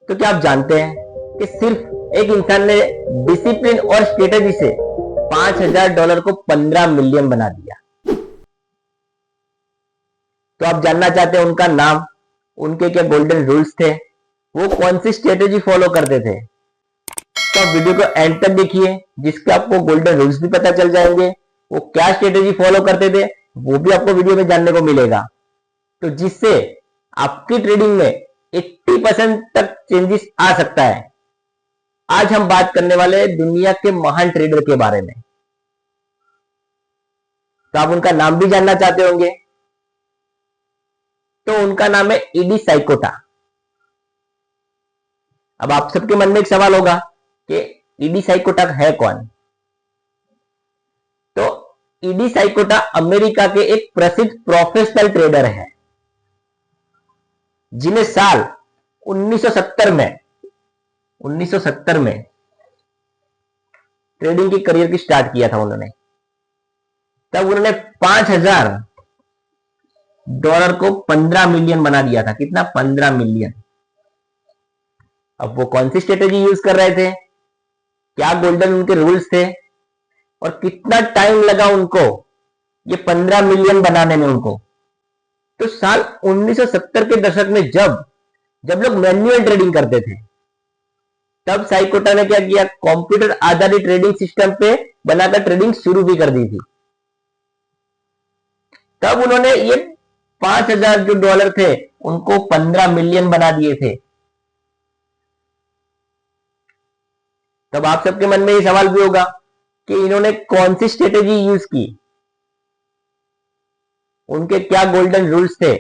तो क्या आप जानते हैं कि सिर्फ एक इंसान ने डिसिप्लिन और स्ट्रेटेजी से $5,000 को 15 मिलियन बना दिया। तो आप जानना चाहते हैं उनका नाम, उनके क्या गोल्डन रूल्स थे, वो कौन सी स्ट्रेटेजी फॉलो करते थे? तो आप वीडियो को एंड तक देखिए, जिसके आपको गोल्डन रूल्स भी पता चल जाएंगे, वो क्या स्ट्रेटेजी फॉलो करते थे वो भी आपको वीडियो में जानने को मिलेगा, तो जिससे आपकी ट्रेडिंग में 80% तक चेंजेस आ सकता है। आज हम बात करने वाले हैं दुनिया के महान ट्रेडर के बारे में। तो आप उनका नाम भी जानना चाहते होंगे। तो उनका नाम है ईडी साइकोटा। अब आप सबके मन में एक सवाल होगा कि ईडी साइकोटा है कौन? तो ईडी साइकोटा अमेरिका के एक प्रसिद्ध प्रोफेशनल ट्रेडर है, जिन्हें साल 1970 में ट्रेडिंग की करियर की स्टार्ट किया था उन्होंने। तब उन्होंने $5,000 को 15 मिलियन बना दिया था। कितना? 15 मिलियन। अब वो कौन सी स्ट्रेटेजी यूज कर रहे थे, क्या गोल्डन उनके रूल्स थे, और कितना टाइम लगा उनको ये 15 मिलियन बनाने में उनको? तो साल 1970 के दशक में जब लोग मैन्युअल ट्रेडिंग करते थे, तब साइकोटा ने क्या किया, कंप्यूटर आधारित ट्रेडिंग सिस्टम पे बनाकर ट्रेडिंग शुरू भी कर दी थी। तब उन्होंने ये 5,000 जो डॉलर थे उनको 15 मिलियन बना दिए थे। तब आप सबके मन में ये सवाल भी होगा कि इन्होंने कौन सी स्ट्रेटेजी यूज की, उनके क्या गोल्डन रूल्स थे,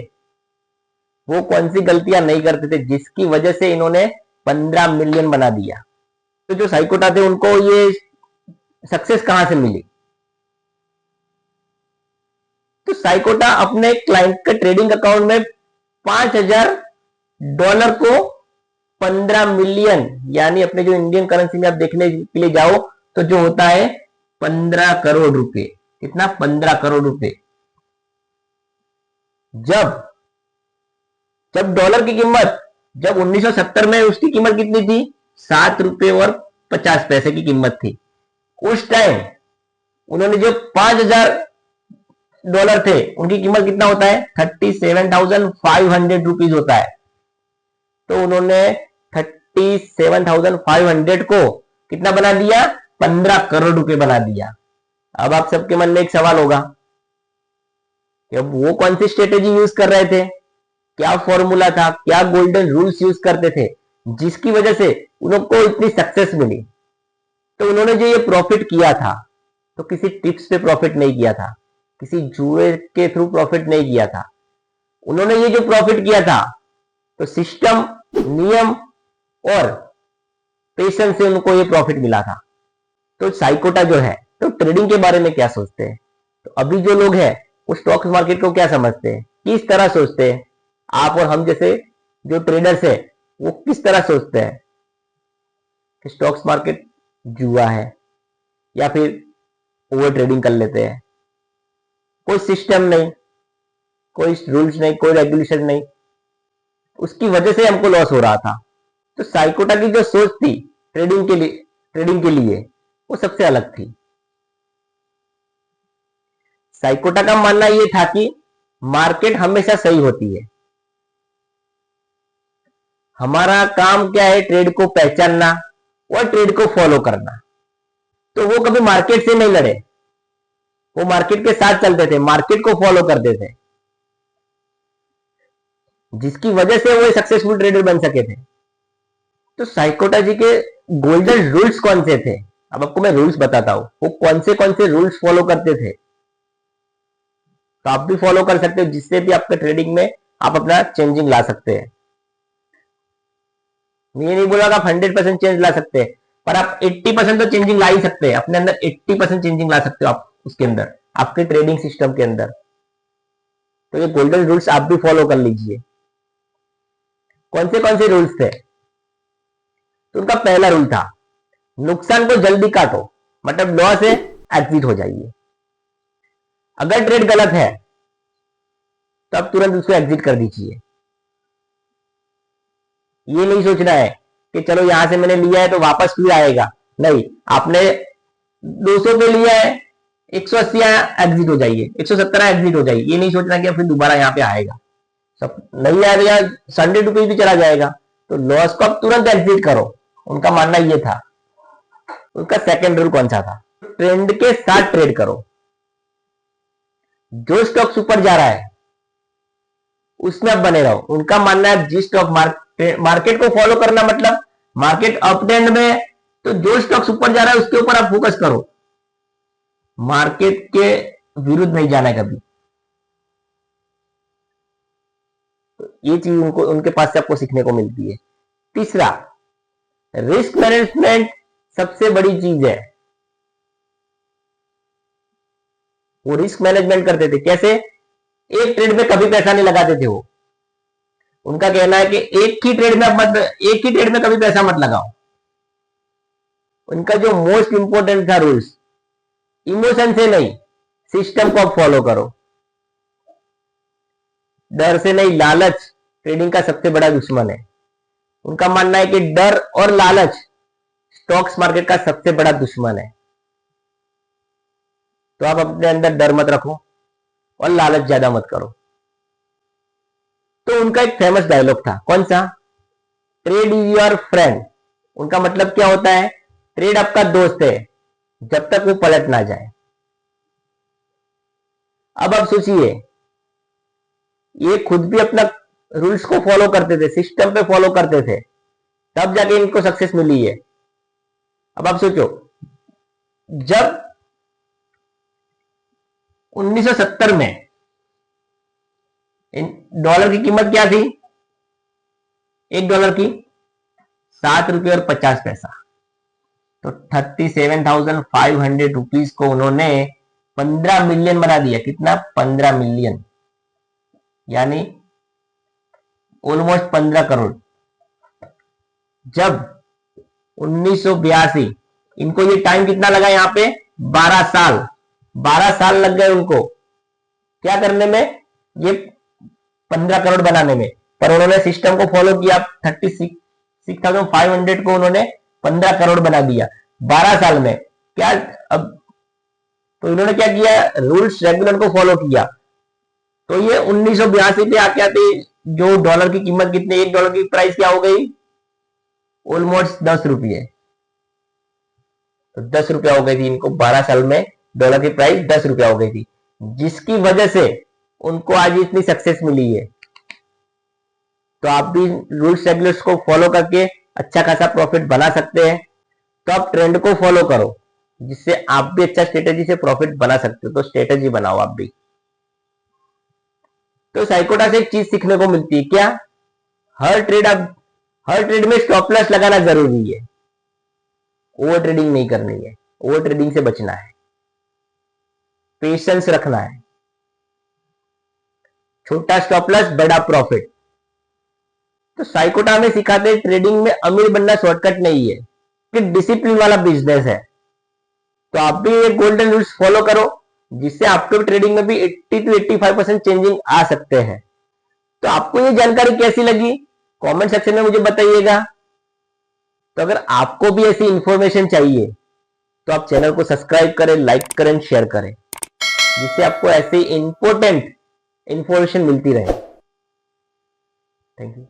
वो कौन सी गलतियां नहीं करते थे जिसकी वजह से इन्होंने 15 मिलियन बना दिया। तो जो साइकोटा थे उनको ये सक्सेस कहां से मिली? तो साइकोटा अपने क्लाइंट के ट्रेडिंग अकाउंट में $5,000 को 15 मिलियन, यानी अपने जो इंडियन करेंसी में आप देखने के लिए जाओ तो जो होता है 15 करोड़ रुपए। कितना? 15 करोड़ रुपए। जब डॉलर की कीमत, जब 1970 में उसकी कीमत कितनी थी? $7.50 की कीमत थी। उस टाइम उन्होंने जो $5,000 थे उनकी कीमत कितना होता है? 37,500 रुपीज होता है। तो उन्होंने 37,500 को कितना बना दिया? 15 करोड़ रुपए बना दिया। अब आप सबके मन में एक सवाल होगा कि अब वो कौन सी स्ट्रेटेजी यूज कर रहे थे, क्या फॉर्मूला था, क्या गोल्डन रूल्स यूज करते थे जिसकी वजह से उनको इतनी सक्सेस मिली? तो उन्होंने जो ये प्रॉफिट किया था, तो किसी टिप्स पे प्रॉफिट नहीं किया था, किसी जुए के थ्रू प्रॉफिट नहीं किया था। उन्होंने ये जो प्रॉफिट किया था तो सिस्टम, नियम और पेशेंस से उनको ये प्रॉफिट मिला था। तो साइकोटा जो है तो ट्रेडिंग के बारे में क्या सोचते हैं? तो अभी जो लोग हैं वो स्टॉक मार्केट को क्या समझते हैं, किस तरह सोचते हैं? आप और हम जैसे जो ट्रेडर्स है वो किस तरह सोचते हैं कि स्टॉक्स मार्केट जुआ है, या फिर ओवर ट्रेडिंग कर लेते हैं? कोई सिस्टम नहीं, कोई रूल्स नहीं, कोई रेगुलेशन नहीं, उसकी वजह से हमको लॉस हो रहा था। तो साइकोटा की जो सोच थी ट्रेडिंग के लिए वो सबसे अलग थी। साइकोटा का मानना यह था कि मार्केट हमेशा सही होती है, हमारा काम क्या है? ट्रेड को पहचानना और ट्रेड को फॉलो करना। तो वो कभी मार्केट से नहीं लड़े, वो मार्केट के साथ चलते थे, मार्केट को फॉलो करते थे, जिसकी वजह से वो सक्सेसफुल ट्रेडर बन सके थे। तो साइकोटा जी के गोल्डन रूल्स कौन से थे? अब आपको मैं रूल्स बताता हूं, वो कौन से रूल्स फॉलो करते थे, तो आप भी फॉलो कर सकते हो, जिससे भी आपके ट्रेडिंग में आप अपना चेंजिंग ला सकते हैं। मैं ये नहीं बोला आप 100% चेंज ला सकते हैं, पर आप 80% तो चेंजिंग ला ही सकते हैं, अपने अंदर 80% चेंजिंग ला सकते हो आप उसके अंदर, आपके ट्रेडिंग सिस्टम के अंदर। तो ये गोल्डन रूल्स आप भी फॉलो कर लीजिए। कौन से रूल्स थे? तो उनका पहला रूल था, नुकसान को जल्दी काटो, मतलब लॉस से एग्जिट हो जाइए। अगर ट्रेड गलत है तो आप तुरंत उसको एग्जिट कर दीजिए। ये नहीं सोचना है कि चलो यहां से मैंने लिया है तो वापस फिर आएगा। नहीं, आपने 200 पे लिया है, 180 एग्जिट हो जाइए, 170 एग्जिट हो जाइए। ये नहीं सोचना कि फिर दोबारा यहाँ पे आएगा। सब नहीं आएगा, ₹100 भी चला जाएगा तो लॉस को आप तुरंत एग्जिट करो। उनका मानना ये था। उनका सेकंड रूल कौन सा था? ट्रेंड के साथ ट्रेड करो। जो स्टॉक्स ऊपर जा रहा है उसमें आप बने रहो। उनका मानना है जिस स्टॉक मार्केट को फॉलो करना, मतलब मार्केट अप ट्रेंड में तो जो स्टॉक्स ऊपर जा रहा है उसके ऊपर आप फोकस करो, मार्केट के विरुद्ध नहीं जाना है कभी। तो ये चीज उनको उनके पास से आपको सीखने को मिलती है। तीसरा, रिस्क मैनेजमेंट सबसे बड़ी चीज है। वो रिस्क मैनेजमेंट करते थे। कैसे? एक ट्रेड में कभी पैसा नहीं लगाते थे वो। उनका कहना है कि एक ही ट्रेड में कभी पैसा मत लगाओ। उनका जो मोस्ट इंपोर्टेंट था रूल्स, इमोशन से नहीं, सिस्टम को आप फॉलो करो। डर से नहीं, लालच ट्रेडिंग का सबसे बड़ा दुश्मन है। उनका मानना है कि डर और लालच स्टॉक्स मार्केट का सबसे बड़ा दुश्मन है। तो आप अपने अंदर डर मत रखो और लालच ज्यादा मत करो। तो उनका एक फेमस डायलॉग था, कौन सा? Trade is your friend. उनका मतलब क्या होता है? ट्रेड आपका दोस्त है जब तक वो पलट ना जाए। अब आप सोचिए, ये खुद भी अपना रूल्स को फॉलो करते थे, सिस्टम पे फॉलो करते थे, तब जाके इनको सक्सेस मिली है। अब आप सोचो, जब 1970 में डॉलर की कीमत क्या थी? $1 की ₹7.50। तो 37,500 रुपीज को उन्होंने 15 मिलियन बना दिया। कितना? 15 मिलियन, यानी ऑलमोस्ट 15 करोड़। जब 1982, इनको ये टाइम कितना लगा यहाँ पे? 12 साल। 12 साल लग गए उनको क्या करने में? ये 15 करोड़ बनाने में। पर उन्होंने सिस्टम को फॉलो किया। 36,500 को उन्होंने 15 करोड़ बना दिया 12 साल में। क्या अब तो इन्होंने क्या किया? रूल्स रेगुलर को फॉलो किया। तो ये 1982 पे आके आते जो डॉलर की कीमत कितनी, $1 की प्राइस क्या हो गई? ऑलमोस्ट ₹10। तो ₹10 हो गई थी इनको 12 साल में। डॉलर की प्राइस ₹10 हो गई थी, जिसकी वजह से उनको आज इतनी सक्सेस मिली है। तो आप भी रूल्स रेगुलेशंस को फॉलो करके अच्छा खासा प्रॉफिट बना सकते हैं। तो आप ट्रेंड को फॉलो करो, जिससे आप भी अच्छा स्ट्रेटेजी से प्रॉफिट बना सकते हो। तो स्ट्रेटेजी बनाओ आप भी। तो साइकोटा से एक चीज सीखने को मिलती है, क्या? हर ट्रेड में स्टॉप लॉस लगाना जरूरी है। ओवर ट्रेडिंग नहीं करनी है, ओवर ट्रेडिंग से बचना है, पेशेंस रखना है। छोटा स्टॉप लॉस, बड़ा प्रॉफिट। तो साइकोटा में सिखाते हैं ट्रेडिंग में अमीर बनना शॉर्टकट नहीं है, कि डिसिप्लिन वाला बिजनेस है। तो आप भी ये गोल्डन रूल्स फॉलो करो, जिससे आपके ट्रेडिंग में भी 80 to 85% चेंजिंग आ सकते हैं। तो आपको ये जानकारी कैसी लगी? कमेंट सेक्शन में मुझे बताइएगा। तो अगर आपको भी ऐसी इंफॉर्मेशन चाहिए तो आप चैनल को सब्सक्राइब करें, लाइक करें, शेयर करें, जिससे आपको ऐसी इंपॉर्टेंट इंफॉर्मेशन मिलती रहे। Thank you.